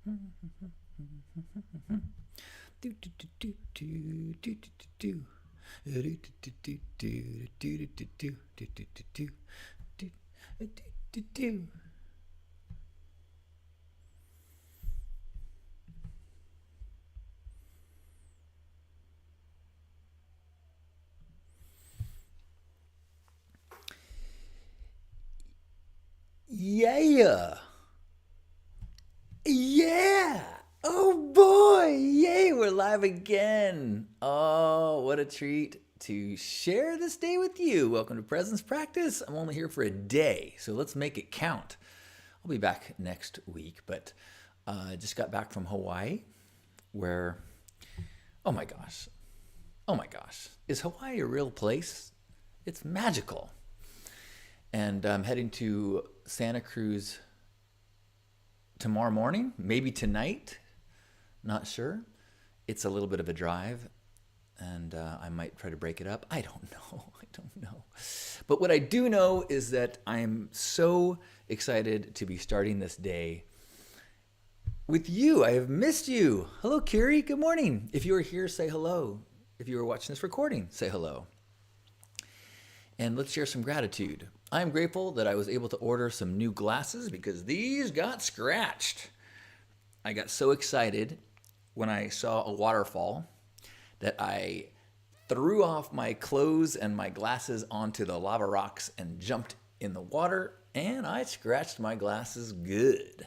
Do do do do do do do do. Do do do do do do do do do do do do do do. Yeah. Yeah. Oh boy. Yay, we're live again. Oh, what a treat to share this day with you. Welcome to Presence Practice. I'm only here for a day, so let's make it count. I'll be back next week, but I just got back from Hawaii where, oh my gosh, oh my gosh, is Hawaii a real place? It's magical. And I'm heading to Santa Cruz tomorrow morning, maybe tonight, not sure. It's a little bit of a drive, and I might try to break it up. I don't know. I don't know. But what I do know is that I'm so excited to be starting this day with you. I have missed you. Hello, Kiri. Good morning. If you are here, say hello. If you are watching this recording, say hello. And let's share some gratitude. I'm grateful that I was able to order some new glasses because these got scratched. I got so excited when I saw a waterfall that I threw off my clothes and my glasses onto the lava rocks and jumped in the water, and I scratched my glasses good.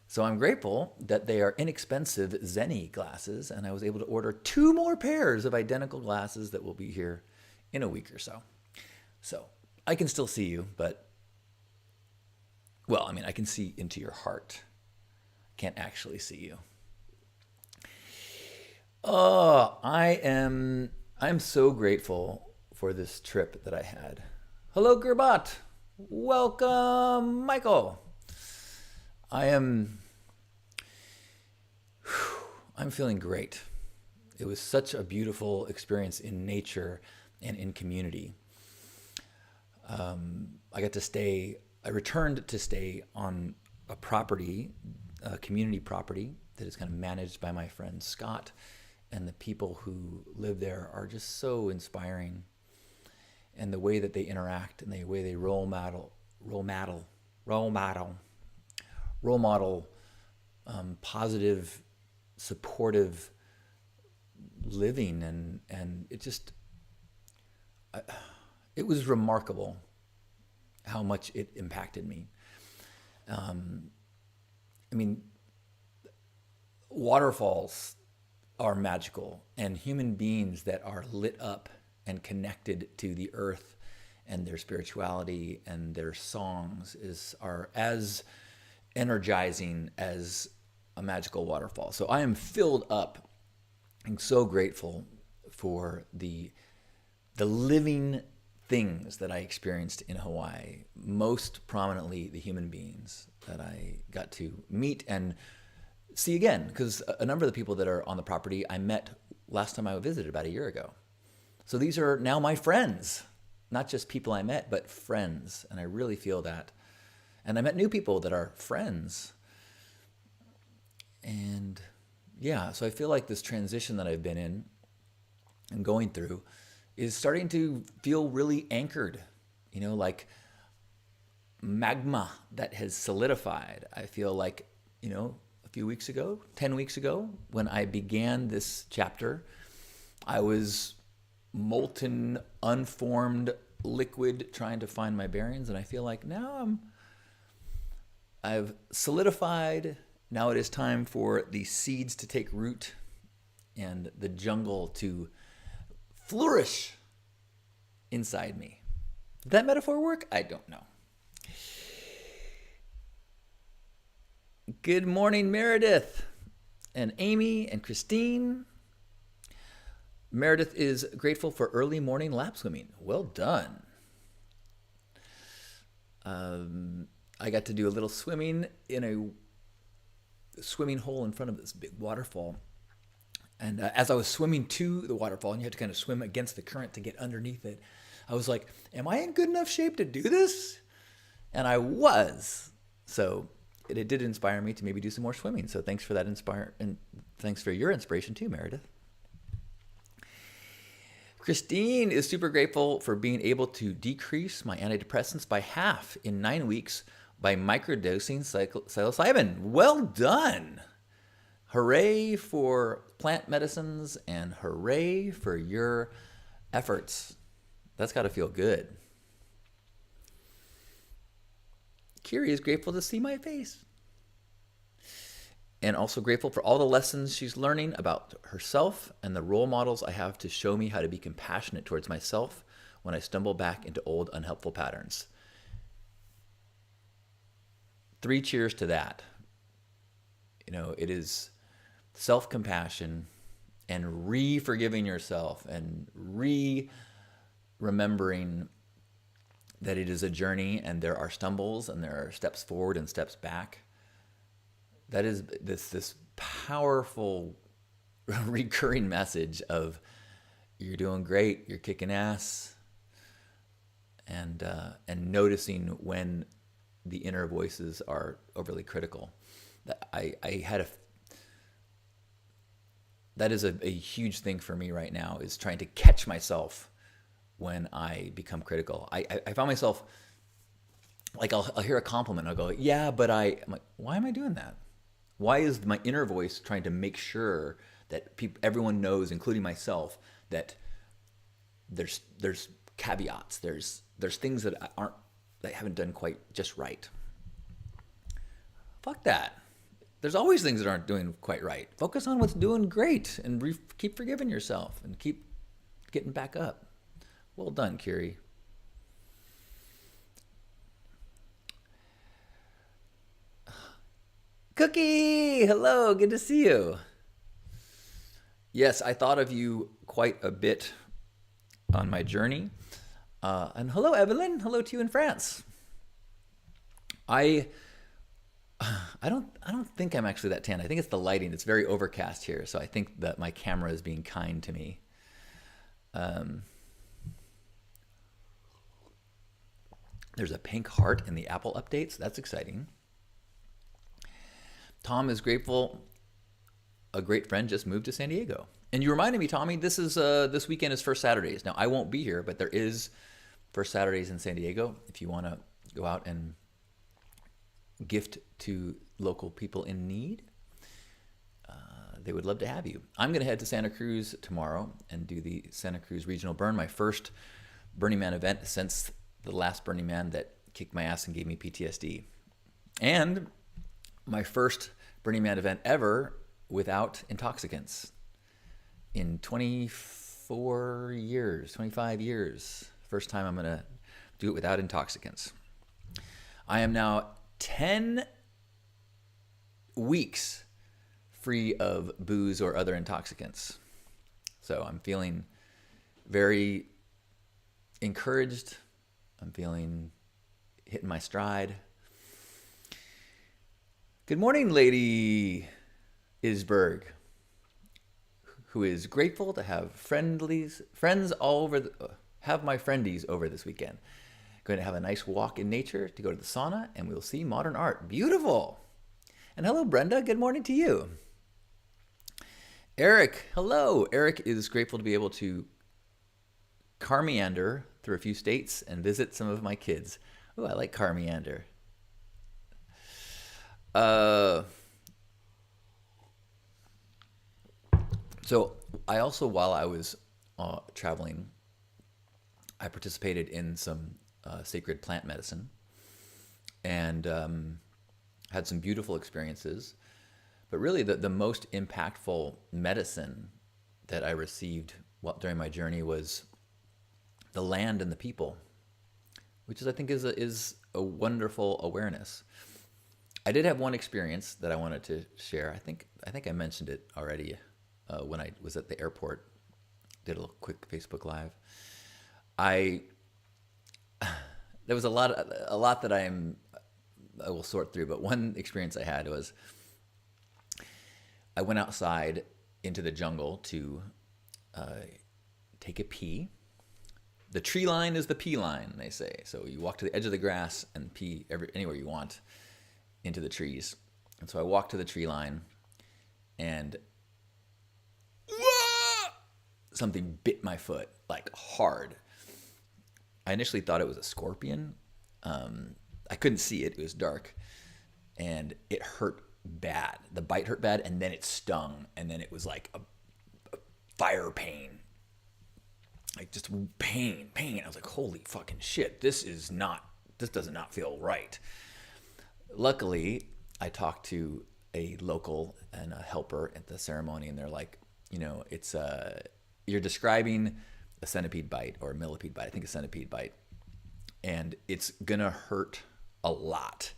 So I'm grateful that they are inexpensive Zenni glasses, and I was able to order 2 more pairs of identical glasses that will be here in a week or so. So I can still see you, but, well, I mean, I can see into your heart. Can't actually see you. Oh, I'm so grateful for this trip that I had. Hello, Gerbat. Welcome, Michael. I'm feeling great. It was such a beautiful experience in nature and in community. I returned to stay on a property, a community property that is kind of managed by my friend Scott, and the people who live there are just so inspiring. And the way that they interact and the way they role model positive, supportive living, and it was remarkable how much it impacted me. I mean, waterfalls are magical, and human beings that are lit up and connected to the earth and their spirituality and their songs are as energizing as a magical waterfall. So I am filled up and so grateful for the living things that I experienced in Hawaii, most prominently the human beings that I got to meet and see again, because a number of the people that are on the property I met last time I visited about a year ago. So these are now my friends, not just people I met, but friends, and I really feel that. And I met new people that are friends. And yeah, so I feel like this transition that I've been in and going through is starting to feel really anchored, like magma that has solidified. I feel like, a few weeks ago, 10 weeks ago, when I began this chapter, I was molten, unformed liquid trying to find my bearings. And I feel like now I've solidified. Now it is time for the seeds to take root and the jungle to flourish inside me. Did that metaphor work? I don't know. Good morning, Meredith and Amy and Christine. Meredith is grateful for early morning lap swimming. Well done. I got to do a little swimming in a swimming hole in front of this big waterfall. And as I was swimming to the waterfall, and you had to kind of swim against the current to get underneath it, I was like, am I in good enough shape to do this? And I was. So it did inspire me to maybe do some more swimming. So thanks for that and thanks for your inspiration too, Meredith. Christine is super grateful for being able to decrease my antidepressants by half in 9 weeks by microdosing psilocybin. Well done. Hooray for plant medicines and hooray for your efforts. That's got to feel good. Kiri is grateful to see my face. And also grateful for all the lessons she's learning about herself and the role models I have to show me how to be compassionate towards myself when I stumble back into old unhelpful patterns. 3 cheers to that. It is self-compassion and re-forgiving yourself and remembering that it is a journey and there are stumbles and there are steps forward and steps back. That is this powerful recurring message of you're doing great, you're kicking ass, and noticing when the inner voices are overly critical. That is a huge thing for me right now, is trying to catch myself when I become critical. I found myself, like, I'll hear a compliment, I'll go, yeah, but I'm like, why am I doing that? Why is my inner voice trying to make sure that everyone knows, including myself, that there's caveats, there's things that haven't done quite just right? Fuck that. There's always things that aren't doing quite right. Focus on what's doing great and keep forgiving yourself and keep getting back up. Well done, Kiri. Cookie, hello, good to see you. Yes, I thought of you quite a bit on my journey. And hello, Evelyn. Hello to you in France. I don't think I'm actually that tan. I think it's the lighting. It's very overcast here, so I think that my camera is being kind to me. There's a pink heart in the Apple updates. That's exciting. Tom is grateful a great friend just moved to San Diego. And you reminded me, Tommy, this weekend is First Saturdays. Now, I won't be here, but there is First Saturdays in San Diego. If you want to go out and gift to local people in need, they would love to have you. I'm going to head to Santa Cruz tomorrow and do the Santa Cruz Regional Burn, my first Burning Man event since the last Burning Man that kicked my ass and gave me PTSD. And my first Burning Man event ever without intoxicants in 25 years. First time I'm going to do it without intoxicants. I am now 10 weeks free of booze or other intoxicants. So I'm feeling very encouraged. I'm feeling hitting my stride. Good morning, Lady Isberg, who is grateful to have friends all over have my friendies over this weekend. Going to have a nice walk in nature, to go to the sauna, and we'll see modern art. Beautiful. And hello, Brenda. Good morning to you. Eric, hello. Eric is grateful to be able to car meander through a few states and visit some of my kids. Oh, I like car meander. So I also, while I was traveling, I participated in some sacred plant medicine and had some beautiful experiences. But really the most impactful medicine that I received during my journey was the land and the people, which I think is a wonderful awareness. I did have one experience that I wanted to share. I think I mentioned it already when I was at the airport. Did a little quick Facebook Live. There was a lot that I will sort through, but one experience I had was I went outside into the jungle to take a pee. The tree line is the pee line, they say. So you walk to the edge of the grass and pee anywhere you want into the trees. And so I walked to the tree line, and something bit my foot like hard. I initially thought it was a scorpion. I couldn't see it. It was dark, and it hurt bad. The bite hurt bad, and then it stung, and then it was like a fire pain. Like just pain. I was like, holy fucking shit, this does not feel right. Luckily, I talked to a local and a helper at the ceremony, and they're like, it's you're describing a centipede bite or a millipede bite. I think a centipede bite. And it's going to hurt a lot,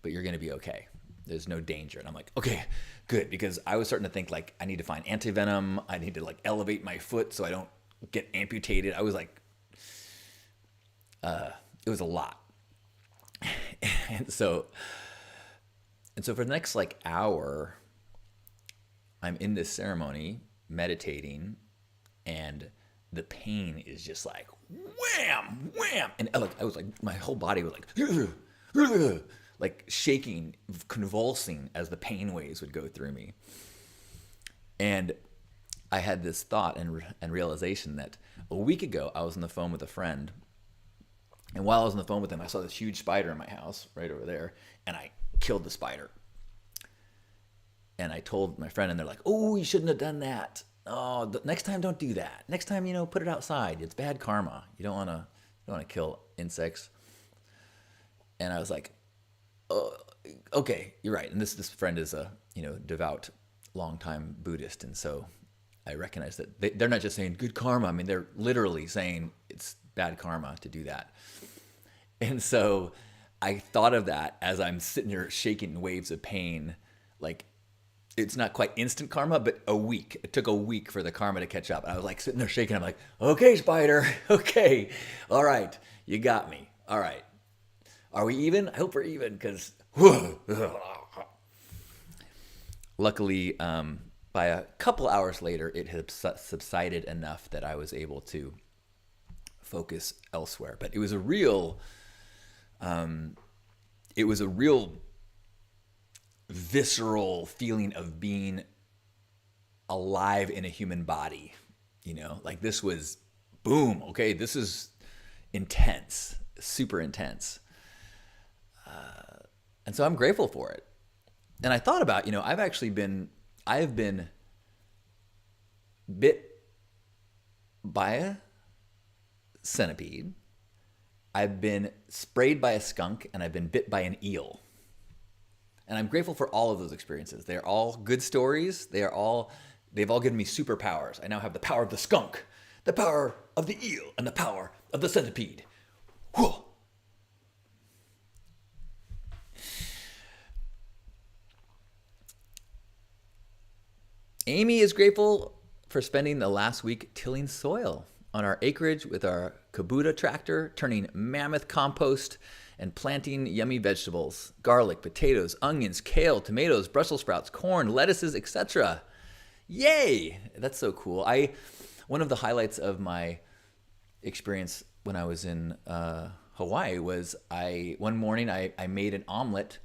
but you're going to be okay. There's no danger. And I'm like, okay, good. Because I was starting to think like, I need to find antivenom. I need to like elevate my foot so I don't get amputated. I was like, it was a lot. And so for the next like hour, I'm in this ceremony meditating, and the pain is just like wham, wham. And I was like, my whole body was like shaking, convulsing as the pain waves would go through me. And I had this thought and realization that a week ago I was on the phone with a friend, and while I was on the phone with him, I saw this huge spider in my house right over there, and I killed the spider. And I told my friend, and they're like, oh, you shouldn't have done that. Oh, next time don't do that. Next time, put it outside. It's bad karma. You don't want to kill insects. And I was like, oh, okay, you're right. And this friend is a devout, longtime Buddhist, and so I recognize that they're not just saying good karma. I mean, they're literally saying it's bad karma to do that. And so I thought of that as I'm sitting here shaking in waves of pain, like. It's not quite instant karma, but a week. It took a week for the karma to catch up. And I was like sitting there shaking. I'm like, okay, spider. Okay. All right. You got me. All right. Are we even? I hope we're even, because luckily, by a couple hours later, it had subsided enough that I was able to focus elsewhere. But it was a real visceral feeling of being alive in a human body, like this was boom. Okay. This is intense, super intense. And so I'm grateful for it. And I thought about, I have been bit by a centipede. I've been sprayed by a skunk, and I've been bit by an eel. And I'm grateful for all of those experiences. They're all good stories. They've all given me superpowers. I now have the power of the skunk, the power of the eel, and the power of the centipede. Whew. Amy is grateful for spending the last week tilling soil on our acreage with our Kubota tractor, turning mammoth compost and planting yummy vegetables, garlic, potatoes, onions, kale, tomatoes, Brussels sprouts, corn, lettuces, etc. Yay! That's so cool. One of the highlights of my experience when I was in Hawaii was one morning I made an omelet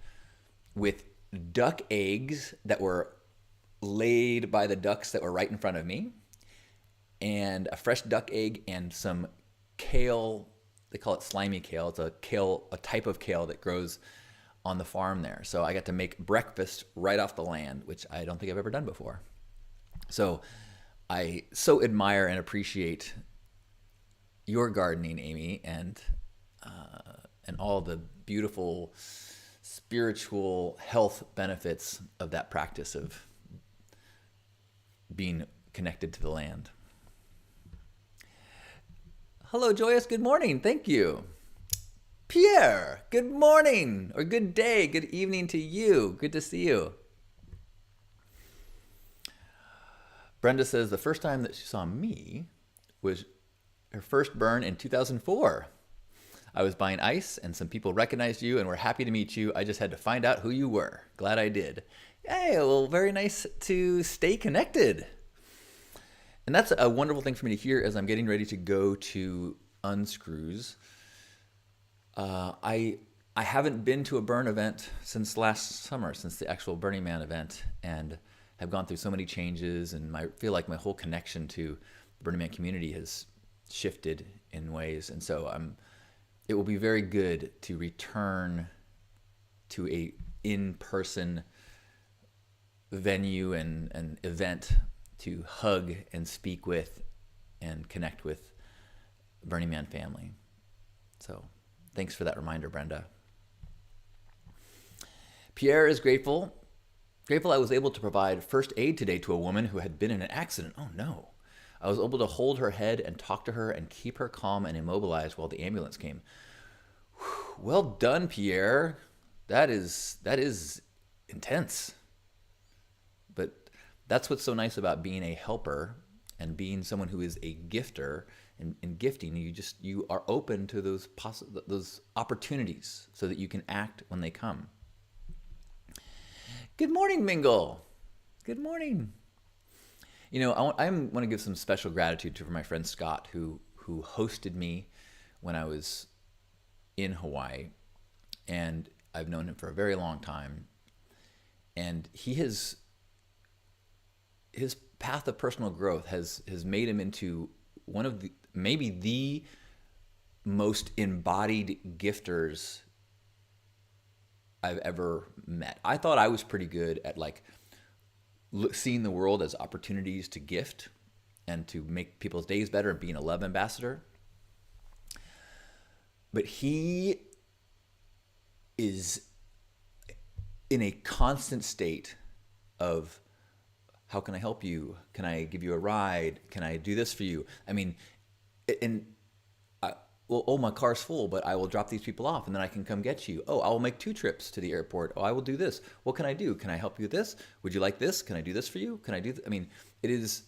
with duck eggs that were laid by the ducks that were right in front of me, and a fresh duck egg and some kale. They call it slimy kale. It's a type of kale that grows on the farm there. So I got to make breakfast right off the land, which I don't think I've ever done before. So I so admire and appreciate your gardening, Amy, and all the beautiful spiritual health benefits of that practice of being connected to the land. Hello, Joyous. Good morning. Thank you. Pierre, good morning, or good day, good evening to you. Good to see you. Brenda says the first time that she saw me was her first burn in 2004. I was buying ice, and some people recognized you and were happy to meet you. I just had to find out who you were. Glad I did. Hey, well, very nice to stay connected. And that's a wonderful thing for me to hear as I'm getting ready to go to Unscrews. I I haven't been to a burn event since last summer, since the actual Burning Man event, and have gone through so many changes, and I feel like my whole connection to the Burning Man community has shifted in ways, and so it will be very good to return to a in-person venue and event to hug and speak with and connect with Burning Man family. So thanks for that reminder, Brenda. Pierre is grateful I was able to provide first aid today to a woman who had been in an accident. Oh no. I was able to hold her head and talk to her and keep her calm and immobilized while the ambulance came. Well done, Pierre. That is intense. But that's what's so nice about being a helper and being someone who is a gifter. In gifting, you are open to those opportunities so that you can act when they come. Good morning, Mingle. Good morning. I want to give some special gratitude to my friend Scott, who hosted me when I was in Hawaii, and I've known him for a very long time. And his path of personal growth has made him into one of maybe the most embodied gifters I've ever met. I thought I was pretty good at seeing the world as opportunities to gift and to make people's days better and being a love ambassador. But he is in a constant state of, how can I help you? Can I give you a ride? Can I do this for you? I mean, my car's full, but I will drop these people off and then I can come get you. Oh, I will make 2 trips to the airport. Oh, I will do this. What can I do? Can I help you with this? Would you like this? Can I do this for you? Can I do I mean, it is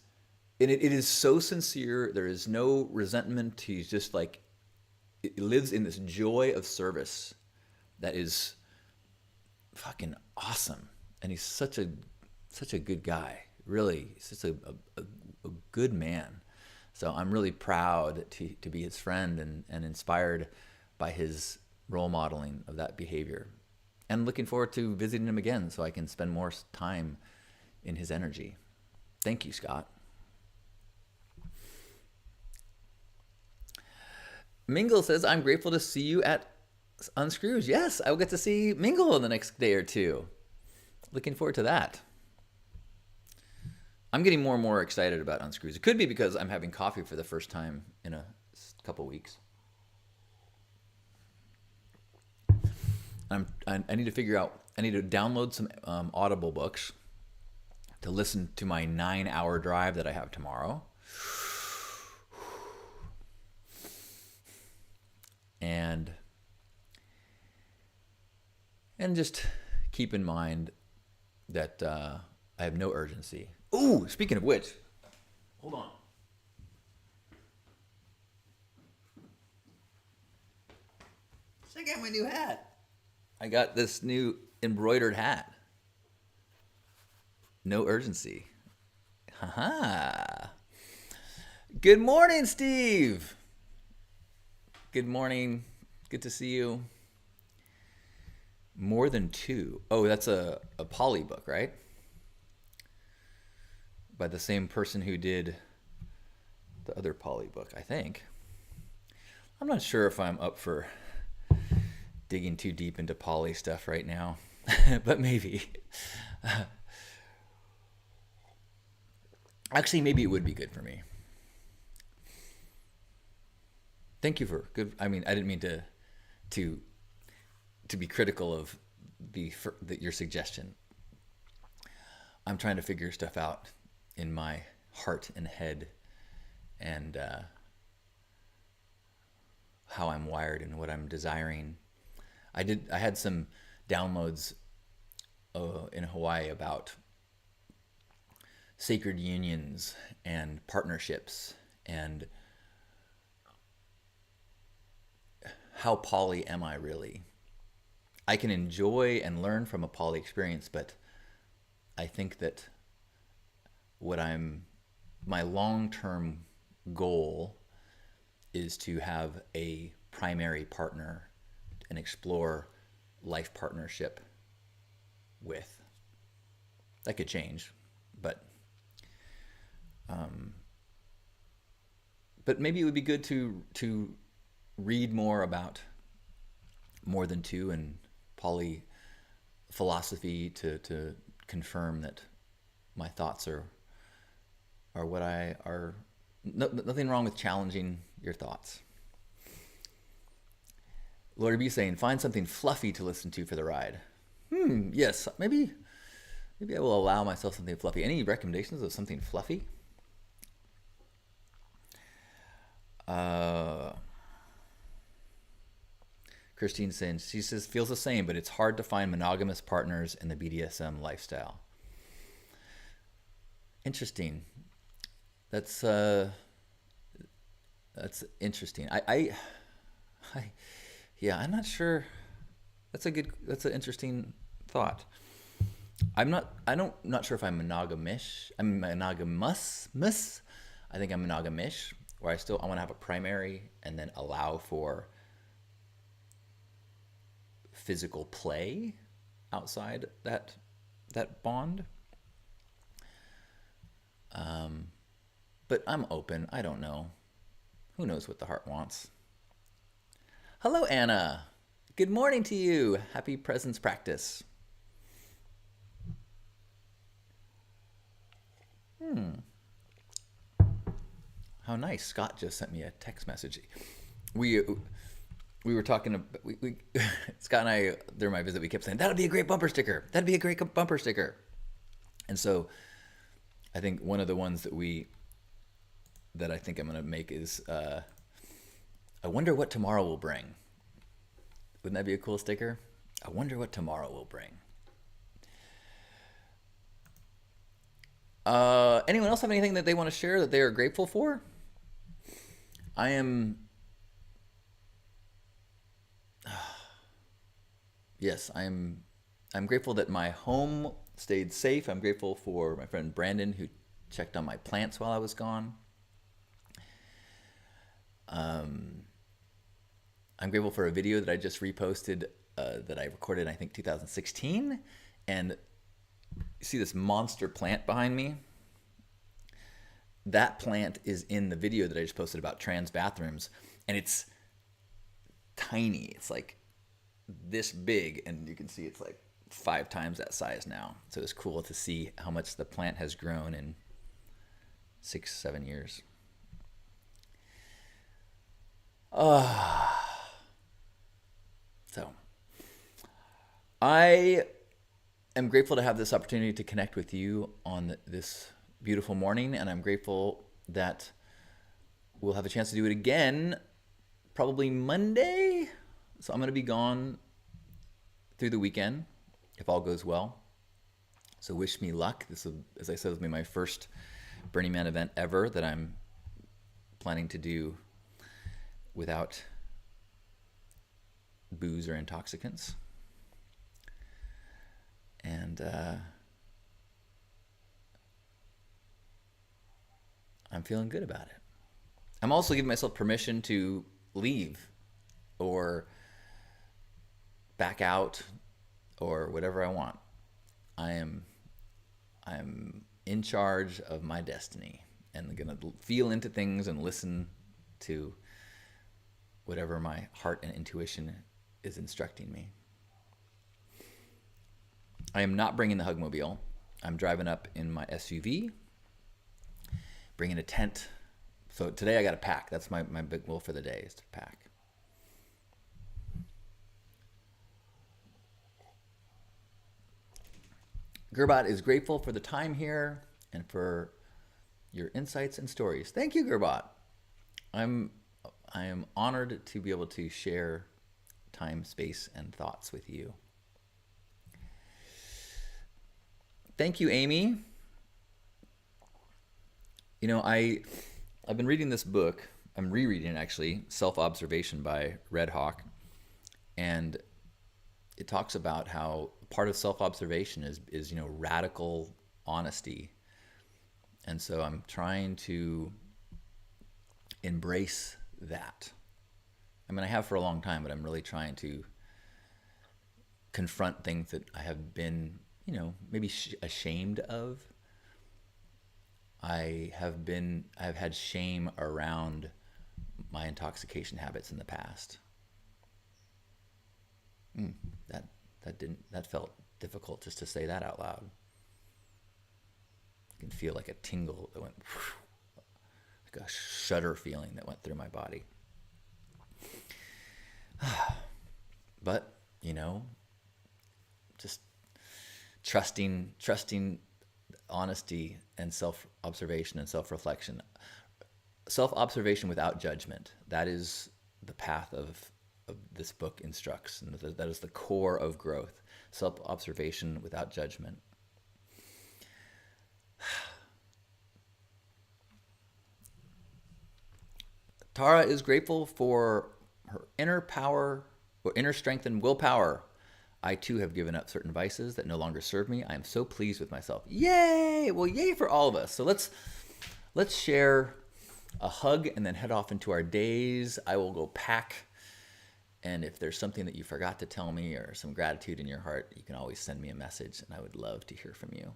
so sincere. There is no resentment. He's just it lives in this joy of service that is fucking awesome. And he's such a good guy. Really, he's just a good man. So I'm really proud to be his friend and inspired by his role modeling of that behavior. And looking forward to visiting him again so I can spend more time in his energy. Thank you, Scott. Mingle says, I'm grateful to see you at Unscrews. Yes, I will get to see Mingle in the next day or 2. Looking forward to that. I'm getting more and more excited about Unscrews. It could be because I'm having coffee for the first time in a couple weeks. I need to figure out, I need to download some Audible books to listen to my 9-hour drive that I have tomorrow. And just keep in mind that I have no urgency. Ooh, speaking of which, hold on. Check out my new hat. I got this new embroidered hat. No urgency. Haha. Good morning, Steve. Good morning. Good to see you. More than 2. Oh, that's a Polly book, right? By the same person who did the other Polly book, I think. I'm not sure if I'm up for digging too deep into Polly stuff right now, but maybe. Actually, maybe it would be good for me. Thank you for good. I mean, I didn't mean to be critical of your suggestion. I'm trying to figure stuff out in my heart and head, and how I'm wired and what I'm desiring. I had some downloads in Hawaii about sacred unions and partnerships and how poly am I really? I can enjoy and learn from a poly experience, but I think that my long-term goal is to have a primary partner and explore life partnership with. That could change, but maybe it would be good to read more about more than two and poly philosophy to confirm that my thoughts are what I are. Nothing wrong with challenging your thoughts. Lord B saying, find something fluffy to listen to for the ride. Yes, maybe I will allow myself something fluffy. Any recommendations of something fluffy? Christine saying, she says, feels the same, but it's hard to find monogamous partners in the BDSM lifestyle. Interesting. That's interesting. Yeah, I'm not sure. That's an interesting thought. I'm not sure if I'm monogamish. I'm monogamous. I think I'm monogamish, where I want to have a primary and then allow for physical play outside that bond. But I'm open. I don't know. Who knows what the heart wants? Hello, Anna. Good morning to you. Happy presence practice. How nice. Scott just sent me a text message. We were talking about, Scott and I, during my visit, we kept saying, that'd be a great bumper sticker. That'd be a great bumper sticker. And so I think one of the ones that I think I'm going to make is, I wonder what tomorrow will bring. Wouldn't that be a cool sticker? I wonder what tomorrow will bring. Anyone else have anything that they want to share that they are grateful for? Yes, I'm grateful that my home stayed safe. I'm grateful for my friend Brandon, who checked on my plants while I was gone. I'm grateful for a video that I just reposted that I recorded in, I think, 2016. And you see this monster plant behind me? That plant is in the video that I just posted about trans bathrooms. And it's tiny. It's like this big. And you can see it's like 5 times that size now. So it's cool to see how much the plant has grown in 6-7 years. So I am grateful to have this opportunity to connect with you on this beautiful morning, and I'm grateful that we'll have a chance to do it again probably Monday. So I'm going to be gone through the weekend if all goes well. So wish me luck. This will, as I said, will be my first Burning Man event ever that I'm planning to do without booze or intoxicants. And I'm feeling good about it. I'm also giving myself permission to leave or back out or whatever I want. I'm in charge of my destiny and going to feel into things and listen to whatever my heart and intuition is instructing me. I am not bringing the Hugmobile. I'm driving up in my SUV, bringing a tent. So today I got to pack. That's my big goal for the day, is to pack. Gerbot is grateful for the time here and for your insights and stories. Thank you, Gerbot. I am honored to be able to share time, space, and thoughts with you. Thank you, Amy. You know, I've been reading this book. I'm rereading it, actually, Self-Observation by Red Hawk. And it talks about how part of self-observation is you know, radical honesty. And so I'm trying to embrace that. I mean, I have for a long time, but I'm really trying to confront things that I have been, maybe ashamed of. I've had shame around my intoxication habits in the past. That felt difficult just to say that out loud. I can feel like a tingle that went, like a shudder feeling that went through my body. But, just trusting honesty and self-observation and self-reflection. Self-observation without judgment. That is the path of this book instructs. And that is the core of growth. Self-observation without judgment. Tara is grateful for her inner power, or inner strength and willpower. I too have given up certain vices that no longer serve me. I am so pleased with myself. Yay! Well, yay for all of us. So let's share a hug and then head off into our days. I will go pack. And if there's something that you forgot to tell me or some gratitude in your heart, you can always send me a message, and I would love to hear from you.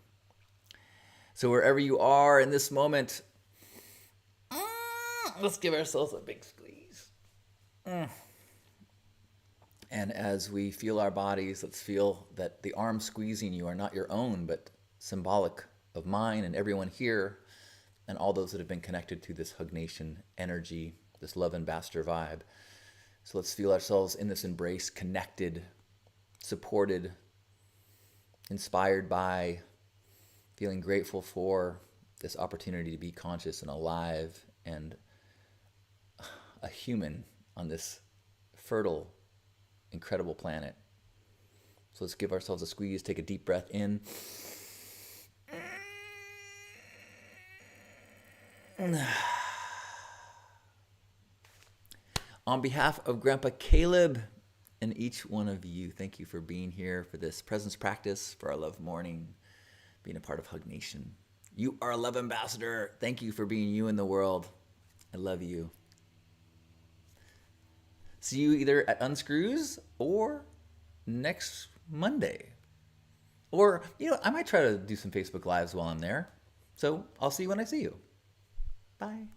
So wherever you are in this moment, let's give ourselves a big squeeze. And as we feel our bodies, let's feel that the arms squeezing you are not your own, but symbolic of mine and everyone here and all those that have been connected to this Hug Nation energy, this Love Ambassador vibe. So let's feel ourselves in this embrace, connected, supported, inspired by, feeling grateful for this opportunity to be conscious and alive and a human on this fertile, incredible planet. So let's give ourselves a squeeze, take a deep breath in. On behalf of Grandpa Caleb and each one of you, thank you for being here for this presence practice, for our love morning, being a part of Hug Nation. You are a love ambassador. Thank you for being you in the world. I love you. See you either at Unscrews or next Monday. Or, I might try to do some Facebook Lives while I'm there. So I'll see you when I see you. Bye.